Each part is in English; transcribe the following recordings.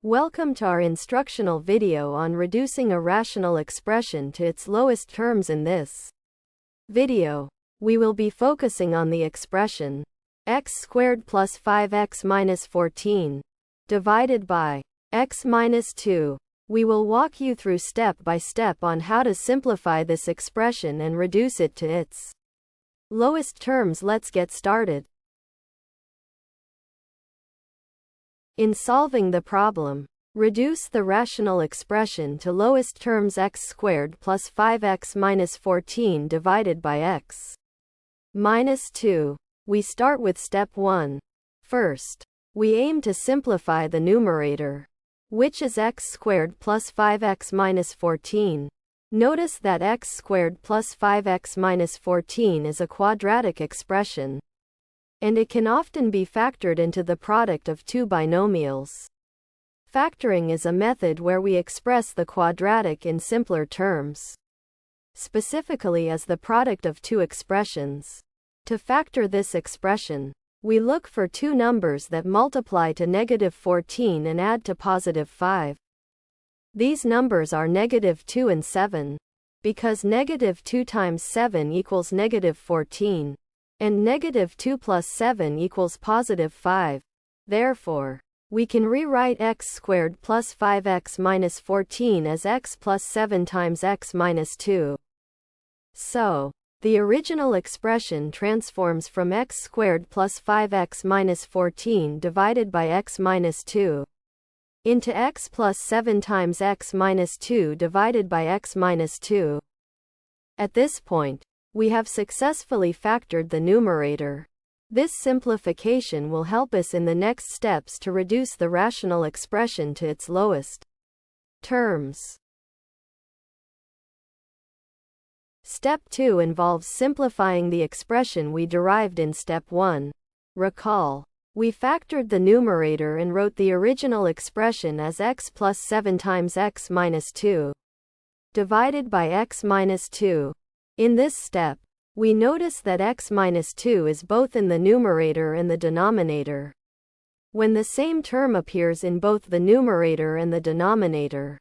Welcome to our instructional video on reducing a rational expression to its lowest terms. In this video, we will be focusing on the expression x squared plus 5x minus 14 divided by x minus 2. We will walk you through step by step on how to simplify this expression and reduce it to its lowest terms. Let's get started. In solving the problem, reduce the rational expression to lowest terms x squared plus 5x minus 14 divided by x minus 2. We start with step 1. First, we aim to simplify the numerator, which is x squared plus 5x minus 14. Notice that x squared plus 5x minus 14 is a quadratic expression, and it can often be factored into the product of two binomials. Factoring is a method where we express the quadratic in simpler terms, specifically as the product of two expressions. To factor this expression, we look for two numbers that multiply to -14 and add to +5. These numbers are -2 and 7, because -2 times 7 equals -14. And -2 plus 7 equals +5. Therefore, we can rewrite x squared plus 5x minus 14 as x plus 7 times x minus 2. So, the original expression transforms from x squared plus 5x minus 14 divided by x minus 2 into x plus 7 times x minus 2 divided by x minus 2. At this point, we have successfully factored the numerator. This simplification will help us in the next steps to reduce the rational expression to its lowest terms. Step 2 involves simplifying the expression we derived in step 1. Recall, we factored the numerator and wrote the original expression as x plus 7 times x minus 2 divided by x minus 2. In this step, we notice that x minus 2 is both in the numerator and the denominator. When the same term appears in both the numerator and the denominator,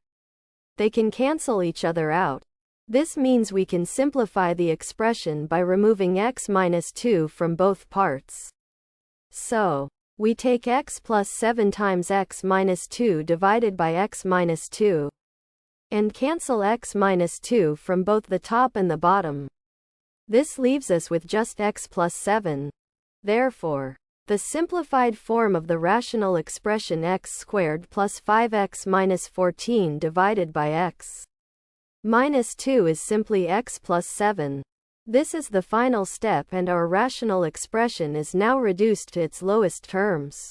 they can cancel each other out. This means we can simplify the expression by removing x minus 2 from both parts. So, we take x plus 7 times x minus 2 divided by x minus 2, and cancel x minus 2 from both the top and the bottom. This leaves us with just x plus 7. Therefore, the simplified form of the rational expression x squared plus 5x minus 14 divided by x minus 2 is simply x plus 7. This is the final step and our rational expression is now reduced to its lowest terms.